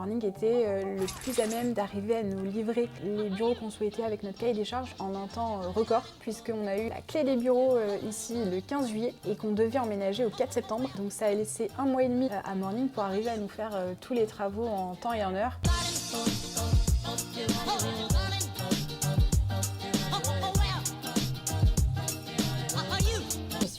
Morning était le plus à même d'arriver à nous livrer les bureaux qu'on souhaitait avec notre cahier des charges en un temps record, puisqu'on a eu la clé des bureaux ici le 15 juillet et qu'on devait emménager au 4 septembre. Donc ça a laissé 1 mois et demi à Morning pour arriver à nous faire tous les travaux en temps et en heure.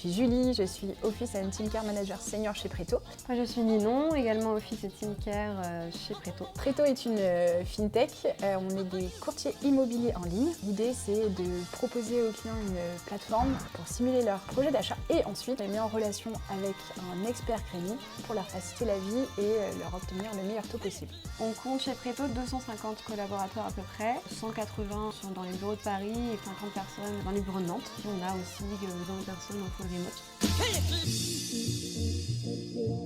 Je suis Julie, je suis Office and Team Care Manager Senior chez Preto. Moi je suis Ninon, également Office et Team Care chez Preto. Preto est une fintech, on est des courtiers immobiliers en ligne. L'idée c'est de proposer aux clients une plateforme pour simuler leur projet d'achat et ensuite on les met en relation avec un expert crédit pour leur faciliter la vie et leur obtenir le meilleur taux possible. On compte chez Preto 250 collaborateurs à peu près, 180 sont dans les bureaux de Paris et 50 personnes dans les bureaux de Nantes. Et on a aussi 20 personnes en full remote.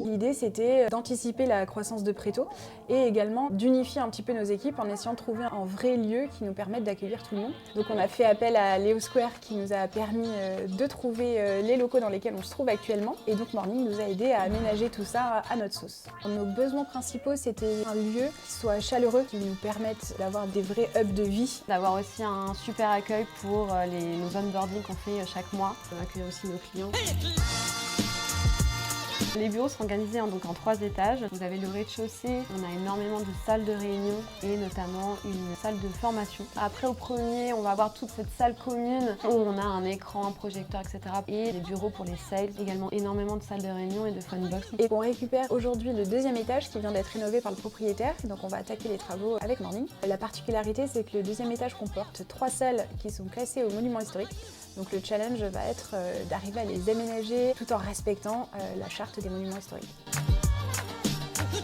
L'idée c'était d'anticiper la croissance de Preto et également d'unifier un petit peu nos équipes en essayant de trouver un vrai lieu qui nous permette d'accueillir tout le monde. Donc on a fait appel à Leo Square qui nous a permis de trouver les locaux dans lesquels on se trouve actuellement et donc Morning nous a aidé à aménager tout ça à notre sauce. Nos besoins principaux c'était un lieu qui soit chaleureux, qui nous permette d'avoir des vrais hubs de vie. D'avoir aussi un super accueil pour nos onboarding qu'on fait chaque mois, accueillir aussi nos clients. Les bureaux sont organisés donc en 3 étages. Vous avez le rez-de-chaussée, on a énormément de salles de réunion et notamment une salle de formation. Après au premier, on va avoir toute cette salle commune où on a un écran, un projecteur, etc. Et des bureaux pour les sales, également énormément de salles de réunion et de funbox. Et on récupère aujourd'hui le 2e étage qui vient d'être rénové par le propriétaire, donc on va attaquer les travaux avec Morning. La particularité c'est que le 2e étage comporte 3 salles qui sont classées aux monuments historiques. Donc le challenge va être d'arriver à les aménager tout en respectant la charte des monuments historiques.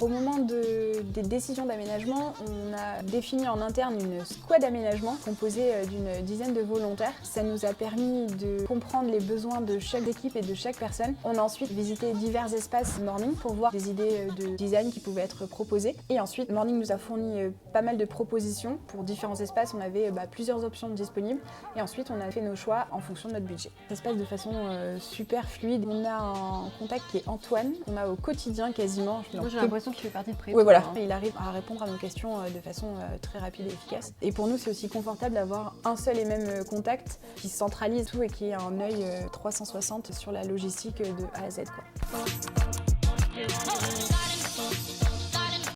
Au moment des décisions d'aménagement, on a défini en interne une squad d'aménagement composée d'une dizaine de volontaires. Ça nous a permis de comprendre les besoins de chaque équipe et de chaque personne. On a ensuite visité divers espaces Morning pour voir des idées de design qui pouvaient être proposées. Et ensuite, Morning nous a fourni pas mal de propositions pour différents espaces. On avait plusieurs options disponibles. Et ensuite, on a fait nos choix en fonction de notre budget. Ça se passe de façon super fluide. On a un contact qui est Antoine, qu'on a au quotidien quasiment. Moi j'ai l'impression qu'il fait partie de Preto. Oui, voilà. Il arrive à répondre à nos questions de façon très rapide et efficace. Et pour nous, c'est aussi confortable d'avoir un seul et même contact qui centralise tout et qui ait un œil 360 sur la logistique de A à Z, quoi.